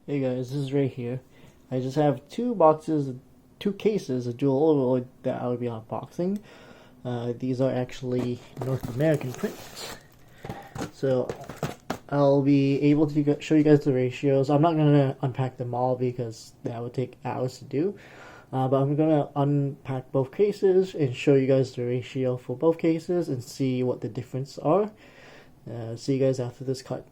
Hey guys, this is Ray here. I just have two cases of Duel Overlord that I'll be unboxing. These are actually North American prints. So I'll be able to show you guys the ratios. I'm not going to unpack them all because that would take hours to do. But I'm going to unpack both cases and show you guys the ratio for both cases and see what the difference are. See you guys after this cut.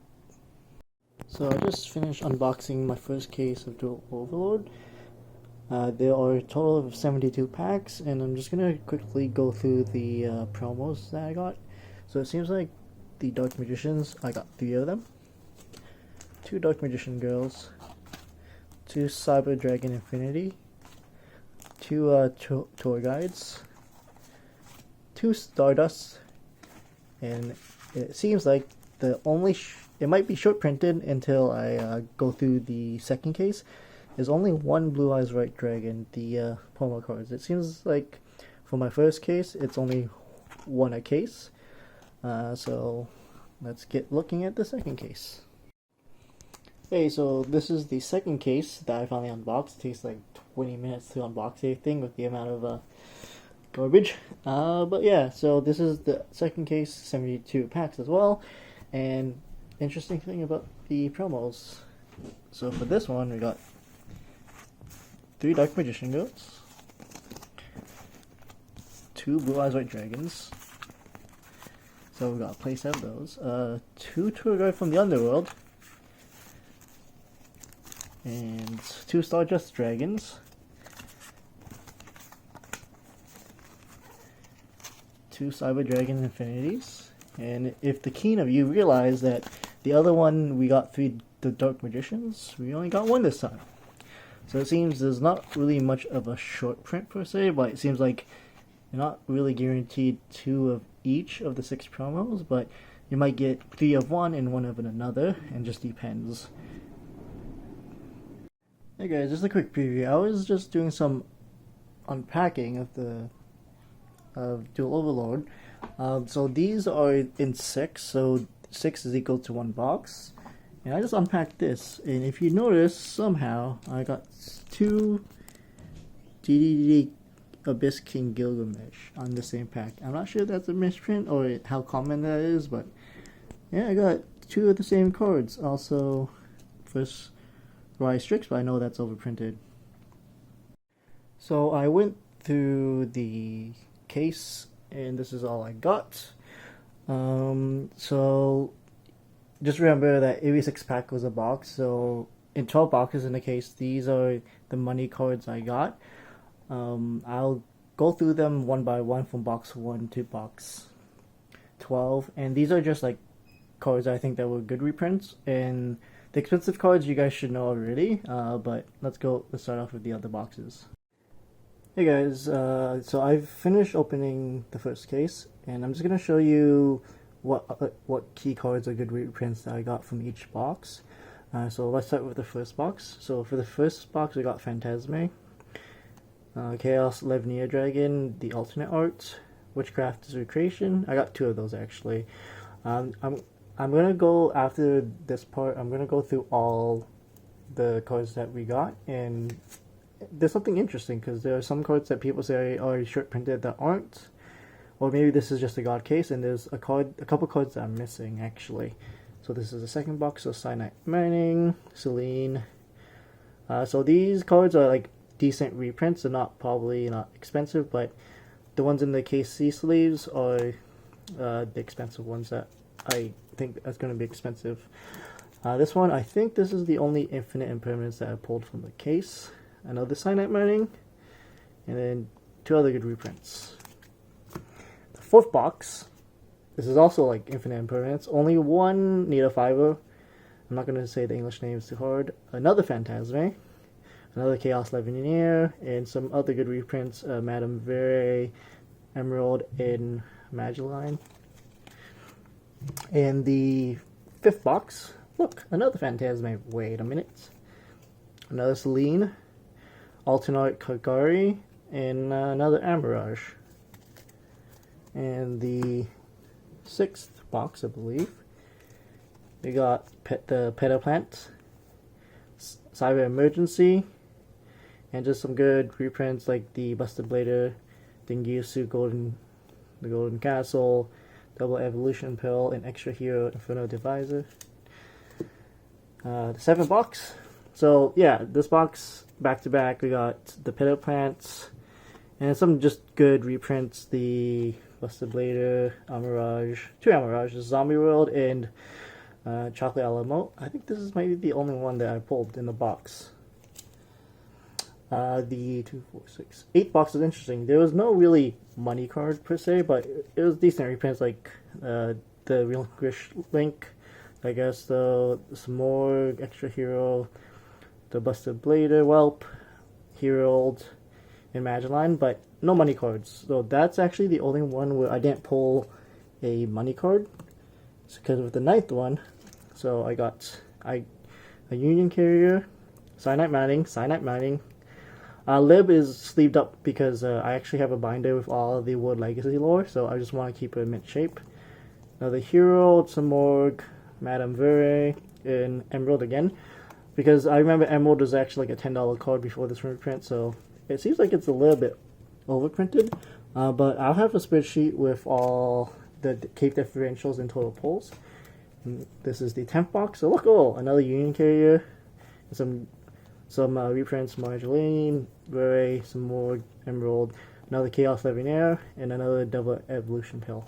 So I just finished unboxing my first case of Duel Overlord. There are a total of 72 packs, and I'm just going to quickly go through the promos that I got. So it seems like the Dark Magicians, I got 3 of them. 2 Dark Magician Girls, 2 Cyber Dragon Infinity, 2 Tour Guides, 2 Stardust, and it seems like the only it might be short printed until I go through the second case. There's only one Blue Eyes White Dragon, the promo cards. It seems like for my first case, it's only one a case. So let's get looking at the second case. Okay, so this is the second case that I finally unboxed. It takes like 20 minutes to unbox everything with the amount of garbage. But yeah, so this is the second case, 72 packs as well. And interesting thing about the promos. So for this one, we got 3 Dark Magician Girls, 2 Blue Eyes White Dragons. So we got a playset of those. 2 Tour Guide from the Underworld, and 2 Stardust Dragons, 2 Cyber Dragon Infinities. And if the keen of you realize that the other one we got 3 the Dark Magicians, we only got 1 this time. So it seems there's not really much of a short print per se, but it seems like you're not really guaranteed 2 of each of the 6 promos, but you might get 3 of one and 1 of another, and just depends. Hey guys, just a quick preview. I was just doing some unpacking of Duel Overlord. So these are in 6, so 6 is equal to 1 box. And I just unpacked this, and if you notice, somehow I got 2 DDD Abyss King Gilgamesh on the same pack. I'm not sure if that's a misprint or how common that is, but yeah, I got 2 of the same cards. Also, first Rise Strix, but I know that's overprinted. So I went through the case, and this is all I got. So just remember that every 6 pack was a box, so in 12 boxes in the case, these are the money cards I got. I'll go through them one by one from box 1 to box 12, and these are just like cards I think that were good reprints, and the expensive cards you guys should know already, but let's start off with the other boxes. Hey guys, so I've finished opening the first case, and I'm just going to show you what key cards are good reprints that I got from each box. So let's start with the first box. So for the first box, we got Phantasme, Chaos Levnia Dragon, the alternate art, Witchcraft Recreation. I got 2 of those actually. I'm gonna go after this part. I'm gonna go through all the cards that we got, and there's something interesting because there are some cards that people say are short printed that aren't. Or maybe this is just a god case, and there's a couple cards that I'm missing actually. So this is the second box. So Cyanide Mining, Celine. So these cards are like decent reprints. They're probably not expensive, but the ones in the KC sleeves are the expensive ones that I think that's going to be expensive. This one, I think this is the only infinite impermanence that I pulled from the case. Another Cyanide Mining, and then 2 other good reprints. The fourth box, this is also like infinite impermanence. Only 1 Nita Fiber. I'm not going to say the English names too hard. Another Phantasme, another Chaos Levinier, and some other good reprints. Madame Vere, Emerald, and Magellan. And the 5th box, look, another Phantasme. Wait a minute. Another Celine, Alternate Kagari, and another Amberage. And the 6th box, I believe, we got the Petaplant, Cyber Emergency, and just some good reprints like the Busted Blader, Dingirsu the Golden Castle, Double Evolution Pill, and Extra Hero Inferno Divisor. The 7th box. So yeah, this box back to back we got the Petal Plants and some just good reprints. The Busted Blader, Amirage, 2 Amirages, Zombie World, and Chocolate Alamo. I think this is maybe the only one that I pulled in the box. The 2, 4, 6, 8 box is interesting. There was no really money card per se, but it was decent reprints like the Relinquish Link, I guess, the Smorg, Extra Hero, the Busted Blader, Whelp, Herald, and Magellan, but no money cards. So that's actually the only one where I didn't pull a money card. It's because of the 9th one. So I got a Union Carrier, Cyanide Mining. Lib is sleeved up because I actually have a binder with all of the World Legacy lore, so I just want to keep it in mint shape. Another Hero, Samorg, Madame Vere, and Emerald again, because I remember Emerald was actually like a $10 card before this reprint, so it seems like it's a little bit overprinted. But I'll have a spreadsheet with all the cape differentials and total pulls. And this is the 10th box. So look, another Union Carrier, some reprints, Marjolaine, Vere, some more Emerald, another Chaos Legionnaire, and another Double Evolution Pill.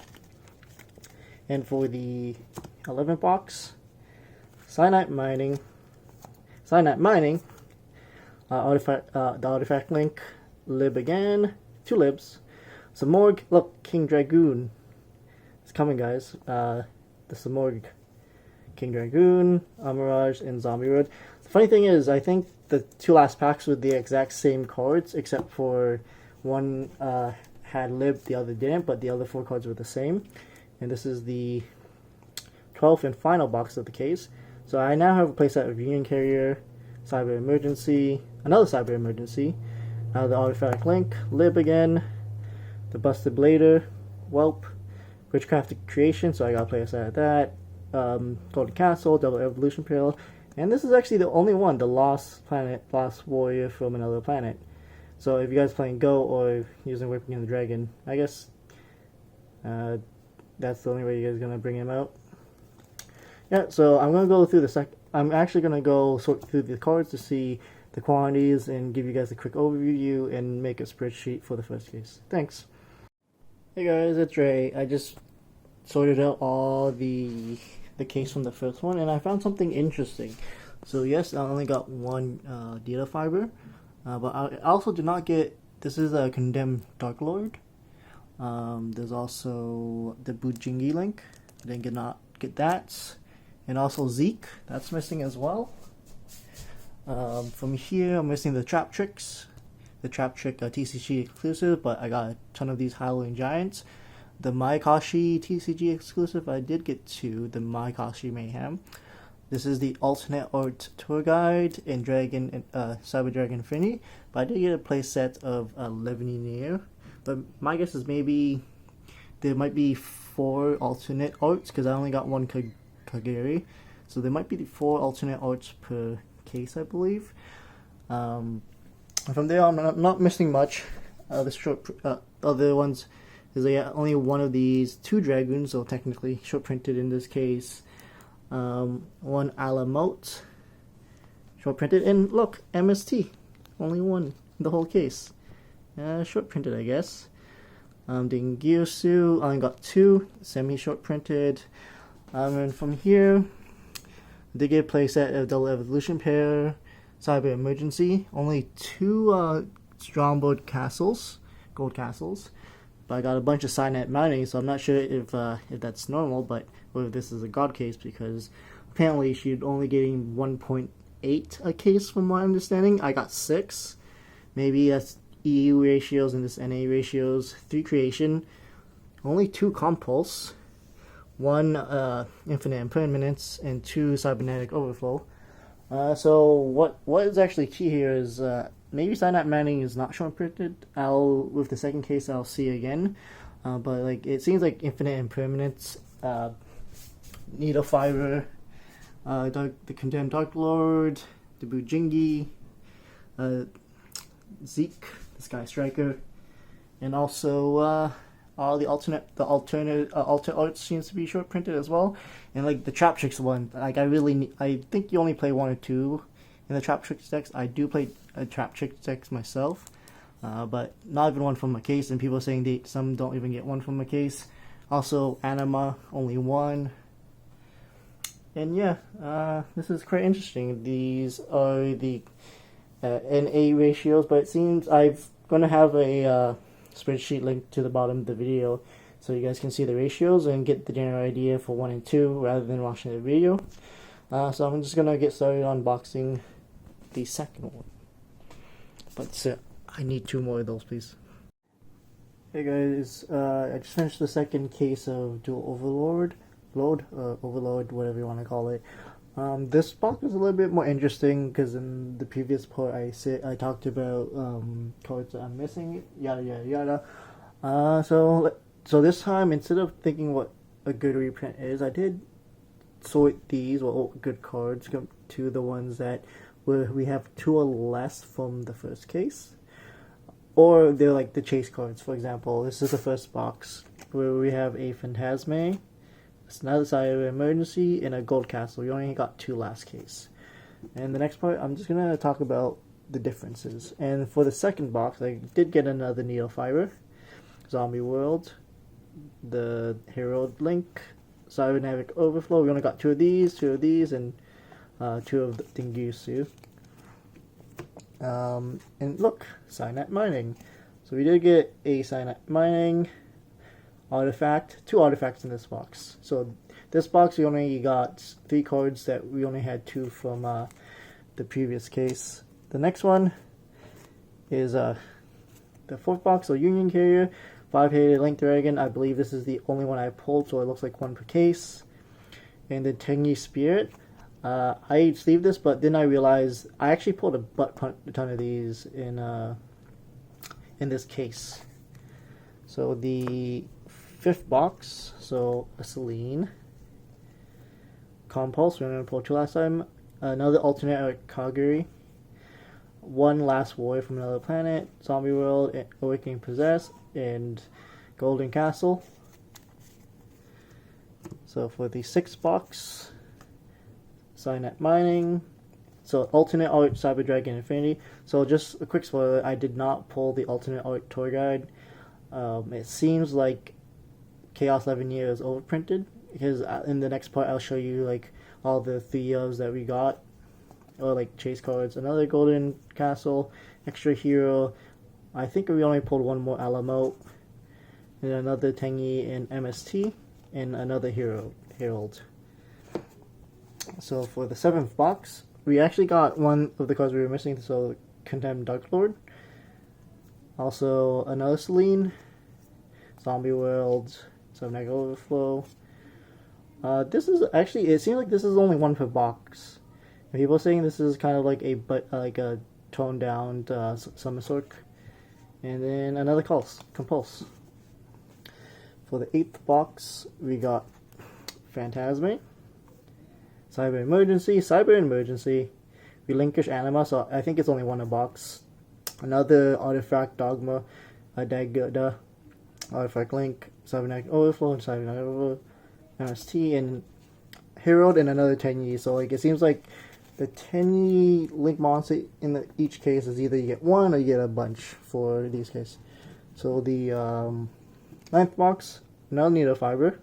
And for the 11th box, Cyanide Mining, the Artifact Link, Lib again, 2 Libs, Samorg, look, King Dragoon, it's coming guys, the Samorg, King Dragoon, Amirage, and Zombie Road. The funny thing is, I think the 2 last packs were the exact same cards, except for one had Lib, the other didn't, but the other 4 cards were the same. And this is the 12th and final box of the case. So I now have a playset of Union Carrier, Cyber Emergency, another Cyber Emergency, the Artifact Link, Lib again, the Busted Blader, Whelp, Witchcraft Creation, so I got a playset of that, Golden Castle, Double Evolution Pill, and this is actually the only one, the Lost Warrior from Another Planet. So if you guys playing Go or using Whipping the Dragon, I guess that's the only way you guys are gonna bring him out. Yeah, so I'm gonna go through I'm actually gonna go sort through the cards to see the quantities and give you guys a quick overview and make a spreadsheet for the first case. Thanks. Hey guys, it's Ray. I just sorted out all the case from the first one, and I found something interesting. So yes, I only got one data fiber, but I also did not get. This is a Condemned Dark Lord. There's also the Bujingi link. I didn't get that. And also Zeke, that's missing as well. From here, I'm missing the Trap Tricks. The Trap Trick TCG exclusive, but I got a ton of these Howling Giants. The Maikashi TCG exclusive, I did get 2. The Maikashi Mayhem. This is the alternate art tour guide in Cyber Dragon Infinity, but I did get a playset of Legionnaire. But my guess is maybe there might be 4 alternate arts, because I only got 1 Kagiri, so there might be 4 alternate arts per case, I believe. From there, I'm not missing much. The short other ones is only one of these 2 dragoons, so technically short printed in this case. 1 Alamote, short printed, and look, MST, only 1 in the whole case. Short printed, I guess. Dingirsu, I only got 2 semi short printed. And from here, they get a playset of Double Evolution Pair, Cyber Emergency. Only 2 Strongboard Castles, Gold Castles. But I got a bunch of Cyanide Mining, so I'm not sure if that's normal, but or if this is a god case, because apparently she's only getting 1.8 a case from my understanding. I got 6. Maybe that's EU ratios and this NA ratios. 3 creation, only 2 compulse, 1 infinite impermanence, and 2 cybernetic overflow. So what is actually key here is maybe Cyanide Mining is not short printed. With the second case I'll see again. But like it seems like infinite impermanence, Needle Fiber, the Condemned Dark Lord, the Bujingi, Zeke, the Sky Striker, and also all the alternate art seems to be short printed as well, and like the Trap Tricks one. Like I think you only play one or two in the Trap Tricks decks. I do play a Trap Tricks decks myself, but not even one from a case. And people are saying some don't even get one from a case. Also, Anima only one. And yeah, this is quite interesting. These are the NA ratios, but it seems I'm gonna have a spreadsheet linked to the bottom of the video so you guys can see the ratios and get the general idea for 1 and 2 rather than watching the video. So I'm just gonna get started unboxing the second one, but I need 2 more of those, please. Hey guys, I just finished the second case of Duel Overlord, whatever you want to call it. This box is a little bit more interesting because in the previous part I talked about cards that I'm missing, yada yada yada. So this time, instead of thinking what a good reprint is, I did sort these good cards to the ones that we have 2 or less from the first case, or they're like the chase cards. For example, this is the first box where we have a Phantasme, another Cyber Emergency, and a Gold Castle. We only got 2 last case. And the next part, I'm just going to talk about the differences. And for the second box, I did get another Needle Fiber, Zombie World, the Herald Link, Cybernetic Overflow. We only got 2 of these, and 2 of the Dingyusu. And look, Cyanide Mining. So we did get a Cyanide Mining artifact, 2 artifacts in this box. So this box we only got 3 cards that we only had 2 from the previous case. The next one is the 4th box, so Union Carrier, 5-headed Link Dragon. I believe this is the only one I pulled, so it looks like 1 per case. And the Tenyi Spirit. I sleeved this, but then I realized I actually pulled a ton of these in this case. So the 5th box, so a Celine, Compulse, we're going to pull 2 last time, another alternate Kaguri, 1 Last Warrior from Another Planet, Zombie World, Awakening Possessed, and Golden Castle. So for the 6th box, Cyanide Mining, so alternate art Cyber Dragon Infinity. So just a quick spoiler, I did not pull the alternate art tour guide. It seems like Chaos 11 Year is overprinted, because in the next part I'll show you like all the Theos that we got, or like chase cards, another Golden Castle, extra hero. I think we only pulled 1 more Alamo, and another Tenyi and MST, and another Herald. So for the 7th box, we actually got 1 of the cards we were missing, so Condemned Dark Lord. Also another Celine, Zombie World, Subneg Overflow. This is actually, it seems like this is only 1 per box. And people are saying this is kind of like a toned down Summersork. And then another Compulse. For the 8th box, we got Phantasme, Cyber Emergency, Relinquish Anima, so I think it's only 1 a box. Another Artifact Dogma, a Dagda, Artifact Link, Cybernetic Overflow, and Cybernetic Overflow, MST, and Herald, and another Tenyi. So like it seems like the Tenyi Link monster in each case is either you get 1 or you get a bunch for these cases. So the 9th box, another Needle Fiber,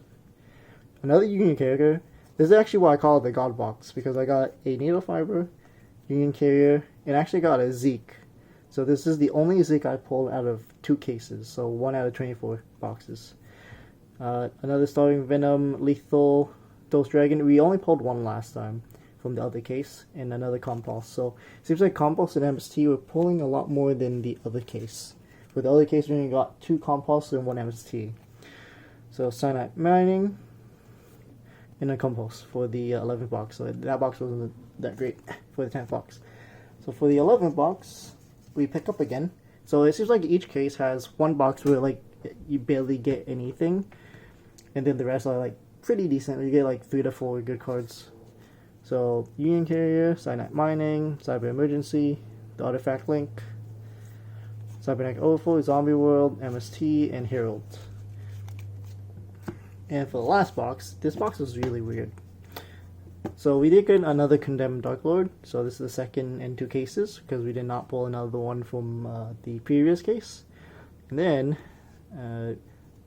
another Union Carrier. This is actually what I call the God box, because I got a Needle Fiber, Union Carrier, and actually got a Zeke. So this is the only Zeke I pulled out of 2 cases, so 1 out of 24 boxes. Another Starving Venom, Lethal, Dose Dragon. We only pulled 1 last time from the other case, and another Compulse. So it seems like Compulse and MST were pulling a lot more than the other case. For the other case, we only got 2 Compulse and 1 MST. So Cyanide Mining, and a Compulse for the 11th box. So that box wasn't that great for the 10th box. So for the 11th box, we pick up again. So it seems like each case has 1 box where like you barely get anything, and then the rest are like pretty decent. You get like 3 to 4 good cards. So Union Carrier, Cyanide Mining, Cyber Emergency, the Artifact Link, Cybernetic Overflow, Zombie World, MST, and Herald. And for the last box, this box was really weird. So we did get another Condemned Dark Lord, so this is the second in 2 cases, because we did not pull another one from the previous case. And then,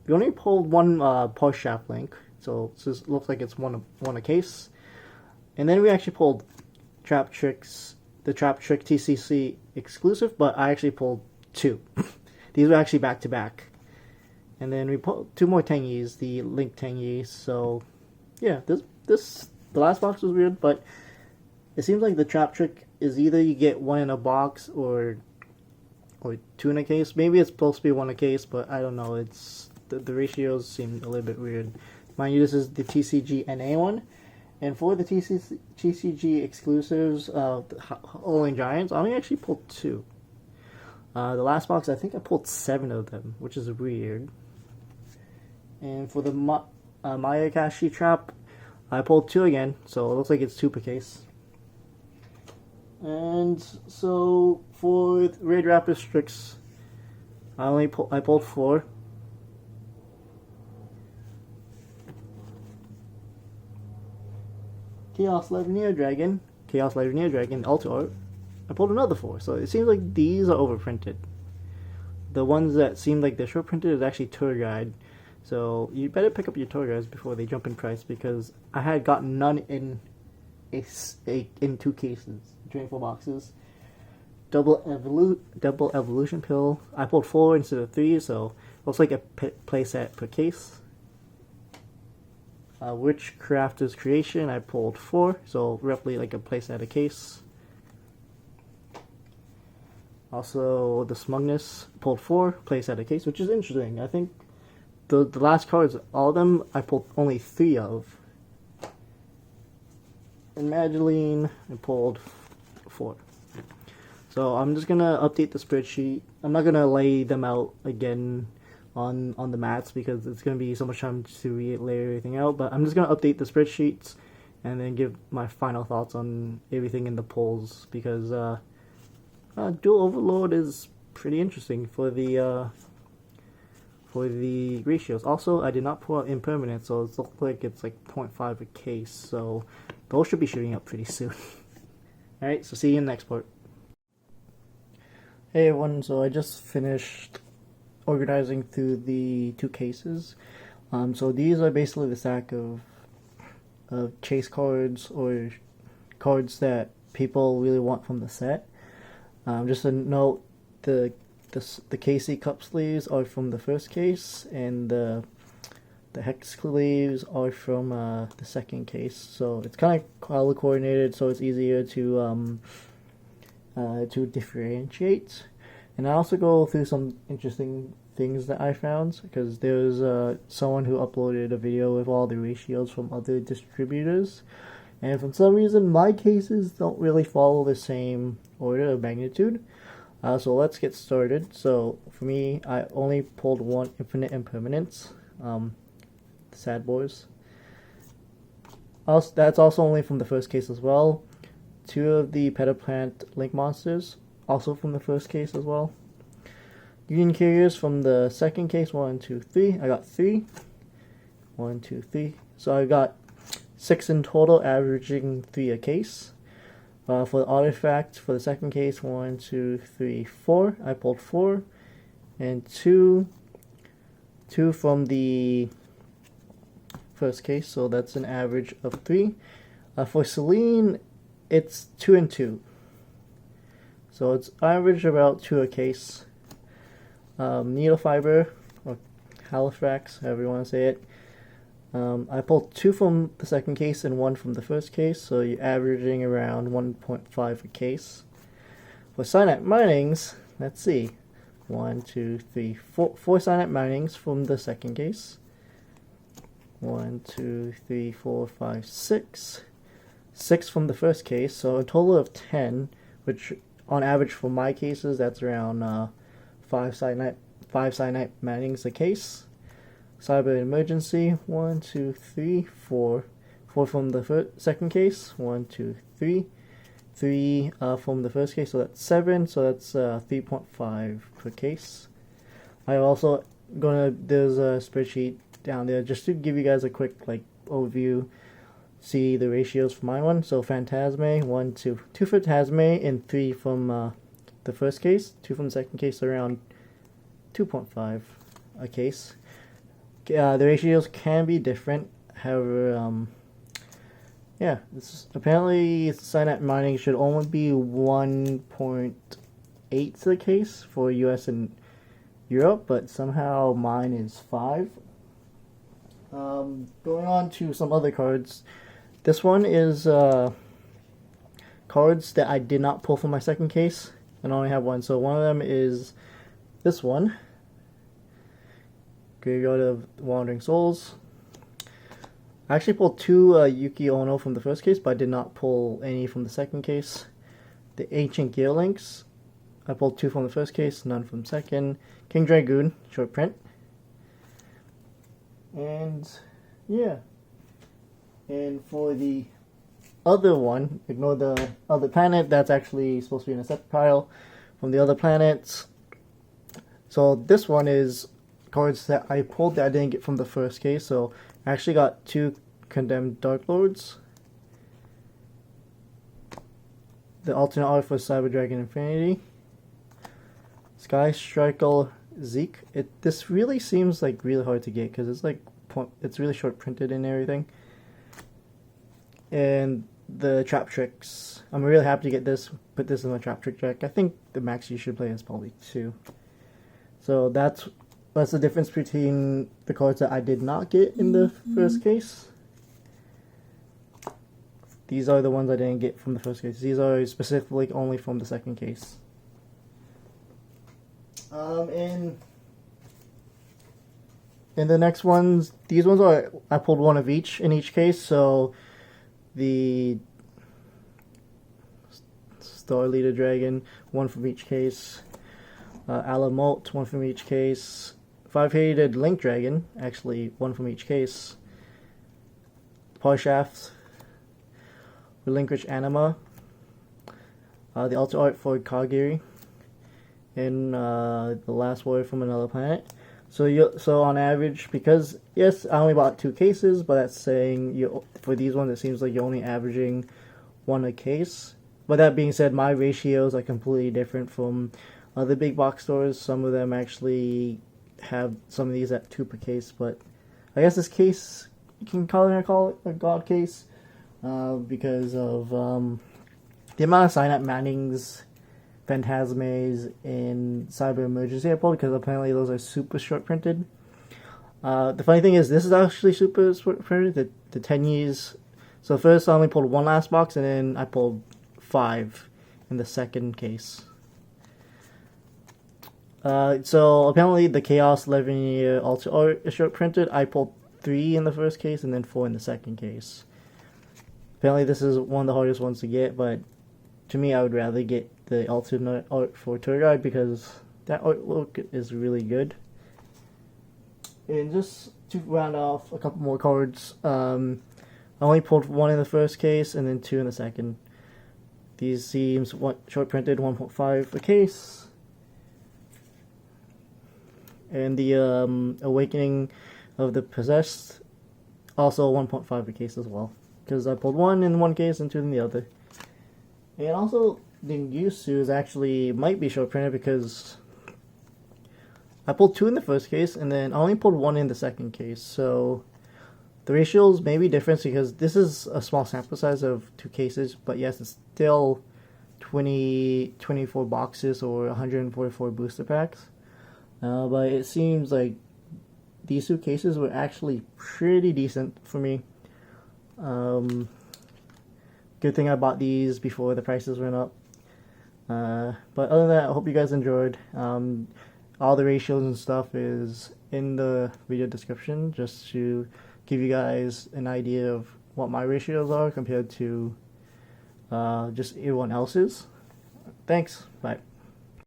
we only pulled one Pulse Shaft Link, so this looks like it's one a case. And then we actually pulled the Trap Trick TCC exclusive, but I actually pulled 2. These were actually back to back. And then we pulled 2 more Tengies, the Link Tengi. So yeah, the last box was weird, but it seems like the Trap Trick is either you get 1 in a box or 2 in a case. Maybe it's supposed to be 1 a case, but I don't know. It's the ratios seem a little bit weird. Mind you, this is the TCG NA one. And for the TCG exclusives, Howling Giants, I only actually pulled 2. The last box, I think I pulled 7 of them, which is weird. And for the Mayakashi Trap, I pulled 2 again, so it looks like it's 2 per case. And so for Raid Rapid Strix, I pulled 4. Chaos Levineer Dragon, Altar Art, I pulled another 4, so it seems like these are overprinted. The ones that seem like they're short printed is actually Tour Guide, so you better pick up your Tour Guides before they jump in price, because I had gotten none in 2 cases, 24 boxes. Double Evolution Pill, I pulled 4 instead of 3, so looks like a playset per case. Witchcrafter's Creation, I pulled 4, so roughly like a playset a case. Also, the Smugness, pulled 4, playset a case, which is interesting. I think the last cards, all of them, I pulled only 3 of. And Magdalene, I pulled 4. So I'm just gonna update the spreadsheet. I'm not gonna lay them out again on the mats because it's going to be so much time to lay everything out, but I'm just going to update the spreadsheets and then give my final thoughts on everything in the polls, because Duel Overload is pretty interesting for the ratios. Also, I did not pull out Impermanent, so it looks like it's like 0.5 a case, so those should be shooting up pretty soon. Alright, so see you in the next part. Hey everyone, so I just finished organizing through the 2 cases. So these are basically the stack of chase cards or cards that people really want from the set. Just a note, the KC Cup sleeves are from the first case, and the hex sleeves are from the second case. So it's kind of color coordinated, so it's easier to differentiate. And I also go through some interesting things that I found, because there's someone who uploaded a video with all the ratios from other distributors, and for some reason my cases don't really follow the same order of magnitude. So let's get started. So for me, I only pulled 1 Infinite Impermanence, Sad Boys. Also, that's also only from the first case as well. 2 of the Petaplant Link Monsters, also from the first case as well. Union Carriers from the second case, 1, 2, 3. I got 3. 1, 2, 3. So I got 6 in total, averaging 3 a case. For the Artifact, for the second case, 1, 2, 3, 4. I pulled 4. And 2 from the first case, so that's an average of 3. For Celine, it's 2 and 2. So it's average about 2 a case. Needle Fiber, or Halifax, however you want to say it. I pulled 2 from the second case and 1 from the first case, so you're averaging around 1.5 a case. For Cyanide Minings, let's see. 1, 2, 3, 4 Cyanide Minings from the second case. 1, 2, 3, 4, 5, 6. 6 from the first case, so a total of 10, which on average for my cases, that's around 5 Cyanide Minings a case. Cyber Emergency, 1, 2, 3, 4. 4 from the second case. 1, 2, 3. 3 from the first case, so that's 7. So that's 3.5 per case. I'm also there's a spreadsheet down there just to give you guys a quick overview. See the ratios for my one. So Phantasme, 1, 2 for Phantasme, and 3 from the first case. 2 from the second case, around 2.5 a case. The ratios can be different. However, yeah, apparently Synapse mining should only be 1.8 to the case for US and Europe, but somehow mine is 5. Going on to some other cards. This one is cards that I did not pull from my second case, and I only have one. So one of them is this one, Graveyard of Wandering Souls. I actually pulled 2 Yuki Ono from the first case, but I did not pull any from the second case. The Ancient Gear Links, I pulled 2 from the first case, none from the second. King Dragoon, short print. And yeah. And for the other one, ignore the other planet, that's actually supposed to be in a separate pile from the other planets. So this one is cards that I pulled that I didn't get from the first case. So I actually got 2 Condemned Dark Lords, the alternate art for Cyber Dragon Infinity, Sky Striker Zeke. This really seems like really hard to get because it's really short printed and everything. And the Trap Tricks. I'm really happy to get this. Put this in my Trap Trick deck. I think the max you should play is probably 2. So that's the difference between the cards that I did not get in the first case. These are the ones I didn't get from the first case. These are specifically only from the second case. And the next ones, these ones I pulled 1 of each in each case. So the Star Leader Dragon, 1 from each case. Alamote, 1 from each case. 5-headed Link Dragon, actually 1 from each case. Parshaft, Relinquish Anima, the Alter Art for Kagiri, and the Last Warrior from Another Planet. So on average, because yes, I only bought 2 cases, but that's saying for these ones it seems like you're only averaging 1 a case. But that being said, my ratios are completely different from other big box stores. Some of them actually have some of these at 2 per case, but I guess this case you can call it a god case because of the amount of sign-up mannings, Phantasmes, and Cyber Emergency I pulled, because apparently those are super short printed. The funny thing is, this is actually super short printed, the 10 years. So first I only pulled 1 last box, and then I pulled 5 in the second case. So apparently the Chaos 11-year Alter Art is short printed. I pulled 3 in the first case and then 4 in the second case. Apparently this is one of the hardest ones to get, but to me I would rather get the alternate art for Tour Guide because that artwork is really good. And just to round off a couple more cards, I only pulled 1 in the first case and then 2 in the second. These seems short printed, 1.5 a case. And the Awakening of the Possessed, also 1.5 a case as well, because I pulled 1 in one case and 2 in the other. And also the Yusu actually might be short printed because I pulled 2 in the first case and then I only pulled 1 in the second case. So the ratios may be different because this is a small sample size of 2 cases, but yes, it's still 24 boxes or 144 booster packs. But it seems like these 2 cases were actually pretty decent for me. Good thing I bought these before the prices went up. But other than that, I hope you guys enjoyed. All the ratios and stuff is in the video description, just to give you guys an idea of what my ratios are compared to just everyone else's. Thanks. Bye.